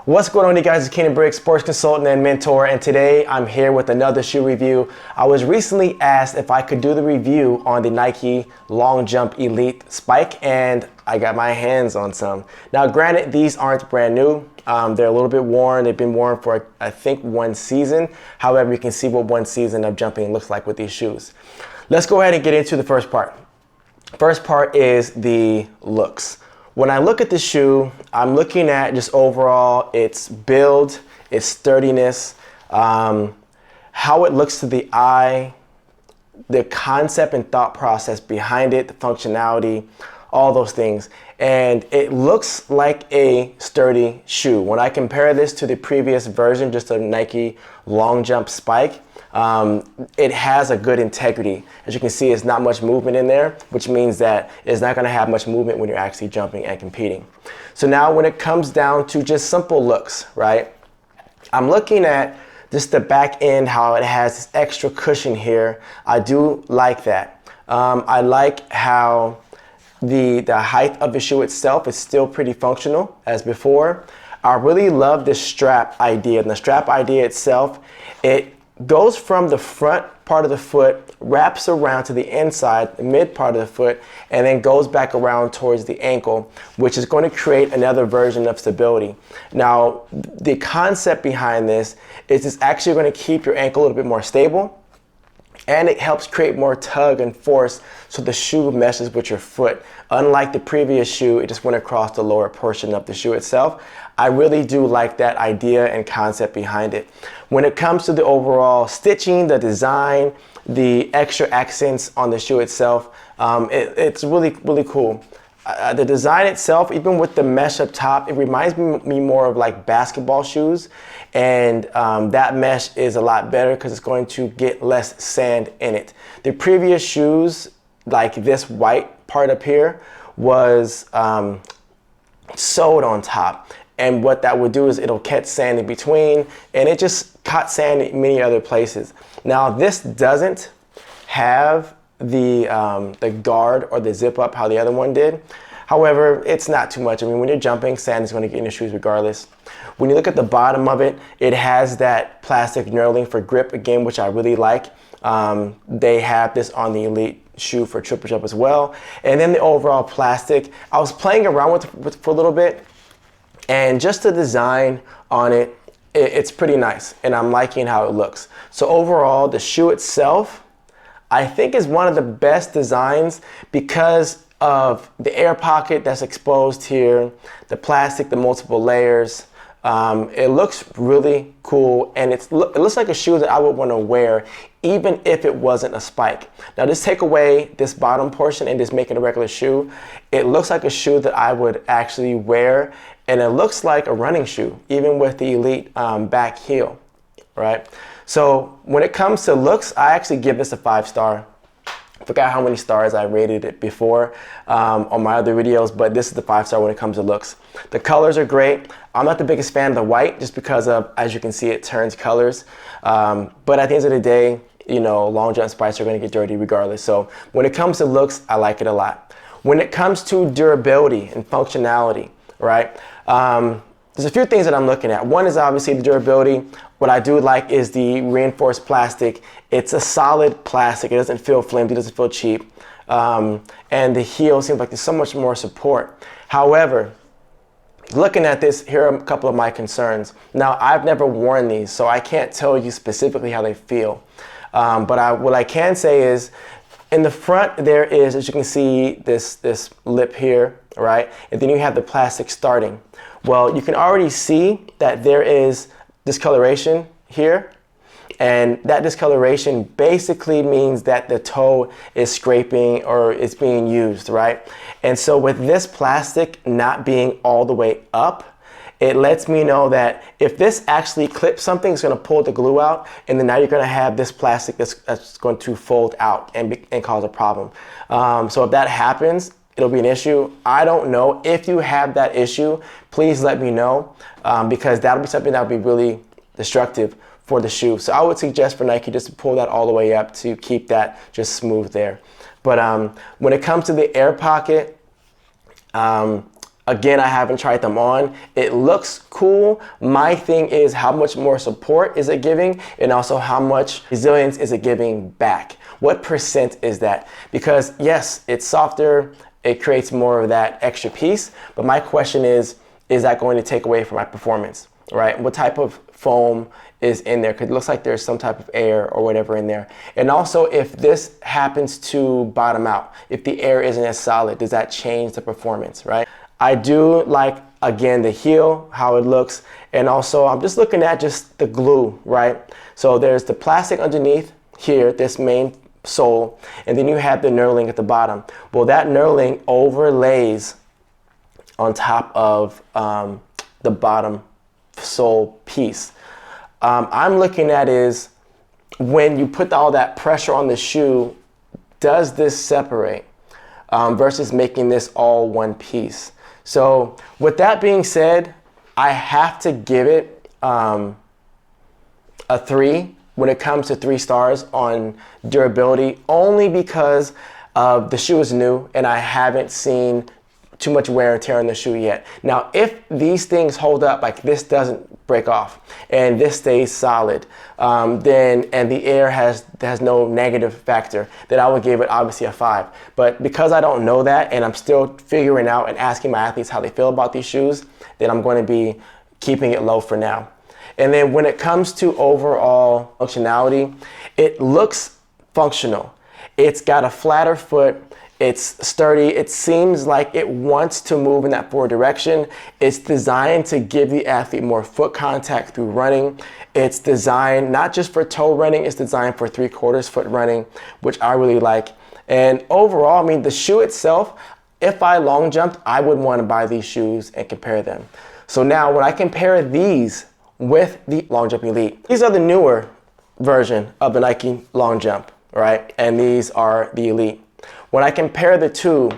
What's going on, you guys? It's Keinan, Briggs, sports consultant and mentor, and today I'm here with another shoe review. I was recently asked if I could do the review on the Nike Long Jump Elite Spike, and I got my hands on some. Now, granted, these aren't brand new. They're a little bit worn. They've been worn for, I think, one season. However, you can see what one season of jumping looks like with these shoes. Let's go ahead and get into the first part. First part is the looks. When I look at the shoe, I'm looking at just overall its build, its sturdiness, how it looks to the eye, the concept and thought process behind it, the functionality, all those things. And it looks like a sturdy shoe. When I compare this to the previous version, just a Nike Long Jump Spike, it has a good integrity. As you can see, it's not much movement in there, which means that it's not going to have much movement when you're actually jumping and competing. So now when it comes down to just simple looks, right? I'm looking at just the back end, how it has this extra cushion here. I do like that. I like how the height of the shoe itself is still pretty functional as before. I really love this strap idea. And the strap idea itself, it goes from the front part of the foot, wraps around to the inside, the mid part of the foot, and then goes back around towards the ankle, which is going to create another version of stability. Now, the concept behind this is it's actually going to keep your ankle a little bit more stable, and it helps create more tug and force so the shoe meshes with your foot. Unlike the previous shoe, it just went across the lower portion of the shoe itself. I really do like that idea and concept behind it. When it comes to the overall stitching, the design, the extra accents on the shoe itself, it's really, really cool. The design itself, even with the mesh up top, it reminds me more of like basketball shoes. And that mesh is a lot better because it's going to get less sand in it. The previous shoes, like this white part up here, was sewed on top. And what that would do is it'll catch sand in between, and it just caught sand in many other places. Now this doesn't have the guard or the zip up how the other one did. However, it's not too much. I mean, when you're jumping, sand is going to get in your shoes regardless. When you look at the bottom of it, it has that plastic knurling for grip again, which I really like. They have this on the Elite shoe for triple jump as well. And then the overall plastic, I was playing around with for a little bit, and just the design on it, it's pretty nice, and I'm liking how it looks. So overall, the shoe itself, I think is one of the best designs because of the air pocket that's exposed here, the plastic, the multiple layers. It looks really cool, and it looks like a shoe that I would want to wear even if it wasn't a spike. Now just take away this bottom portion and just make it a regular shoe. It looks like a shoe that I would actually wear, and it looks like a running shoe, even with the Elite back heel, right? So when it comes to looks, I actually give this a 5-star. I forgot how many stars I rated it before on my other videos, but this is the 5-star when it comes to looks. The colors are great. I'm not the biggest fan of the white just because of, as you can see, it turns colors. But at the end of the day, you know, Long Jump Spikes are going to get dirty regardless. So when it comes to looks, I like it a lot. When it comes to durability and functionality, right? There's a few things that I'm looking at. One is obviously the durability. What I do like is the reinforced plastic. It's a solid plastic. It doesn't feel flimsy, it doesn't feel cheap. And the heel seems like there's so much more support. However, looking at this, here are a couple of my concerns. Now, I've never worn these, so I can't tell you specifically how they feel. But what I can say is, in the front, there is, as you can see, this lip here, right? And then you have the plastic starting. Well, you can already see that there is discoloration here. And that discoloration basically means that the toe is scraping or it's being used, right? And so with this plastic not being all the way up, it lets me know that if this actually clips something, it's going to pull the glue out, and then now you're going to have this plastic that's going to fold out and cause a problem. So if that happens, it'll be an issue. I don't know. If you have that issue, please let me know because that'll be something that'll be really destructive for the shoe. So I would suggest for Nike just to pull that all the way up to keep that just smooth there. But when it comes to the air pocket, Again, I haven't tried them on. It looks cool. My thing is, how much more support is it giving, and also how much resilience is it giving back? What percent is that? Because yes, it's softer, it creates more of that extra piece, but my question is that going to take away from my performance, right? What type of foam is in there? Because it looks like there's some type of air or whatever in there. And also, if this happens to bottom out, if the air isn't as solid, does that change the performance, right? I do like, again, the heel, how it looks, and also I'm just looking at just the glue, right? So there's the plastic underneath here, this main sole, and then you have the knurling at the bottom. Well, that knurling overlays on top of the bottom sole piece. I'm looking at is when you put all that pressure on the shoe, does this separate versus making this all one piece? So with that being said, I have to give it a 3 when it comes to 3 stars on durability, only because the shoe is new and I haven't seen too much wear and tear on the shoe yet. Now, if these things hold up, like this doesn't break off and this stays solid, and the air has no negative factor, then I would give it obviously a 5. But because I don't know that and I'm still figuring out and asking my athletes how they feel about these shoes, then I'm going to be keeping it low for now. And then when it comes to overall functionality, it looks functional. It's got a flatter foot. It's sturdy. It seems like it wants to move in that forward direction. It's designed to give the athlete more foot contact through running. It's designed not just for toe running, it's designed for 3/4 foot running, which I really like. And overall, I mean, the shoe itself, if I long jumped, I would want to buy these shoes and compare them. So now when I compare these with the Long Jump Elite, these are the newer version of the Nike Long Jump, right? And these are the Elite. When I compare the two,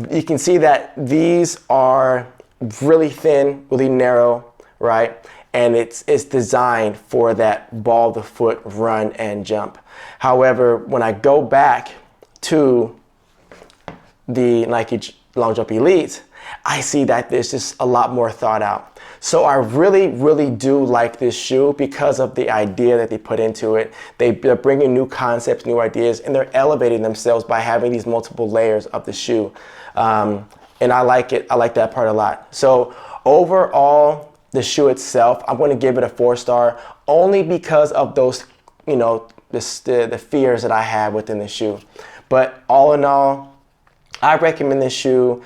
you can see that these are really thin, really narrow, right? And it's designed for that ball the foot run and jump. However, when I go back to the Nike Long Jump Elite, I see that there's just a lot more thought out. So I really, really do like this shoe because of the idea that they put into it. They're bringing new concepts, new ideas, and they're elevating themselves by having these multiple layers of the shoe. And I like it. I like that part a lot. So overall, the shoe itself, I'm going to give it a 4-star only because of those, you know, the fears that I have within the shoe. But all in all, I recommend this shoe.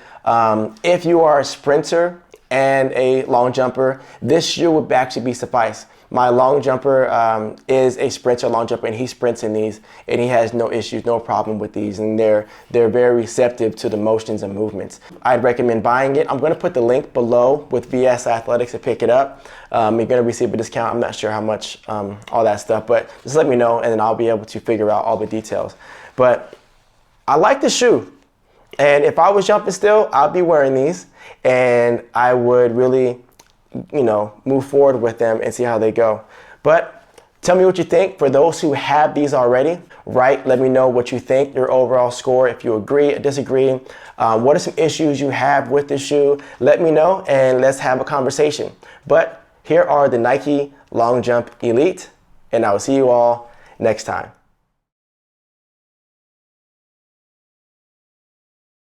If you are a sprinter and a long jumper, this shoe would actually be suffice. My long jumper is a sprinter long jumper, and he sprints in these, and he has no issues, no problem with these, and they're very receptive to the motions and movements. I'd recommend buying it. I'm going to put the link below with VS Athletics to pick it up. You're going to receive a discount. I'm not sure how much, all that stuff, but just let me know, and then I'll be able to figure out all the details. But I like the shoe. And if I was jumping still, I'd be wearing these, and I would really, you know, move forward with them and see how they go. But tell me what you think. For those who have these already, right? Let me know what you think, your overall score, if you agree or disagree. What are some issues you have with the shoe? Let me know, and let's have a conversation. But here are the Nike Long Jump Elite, and I will see you all next time.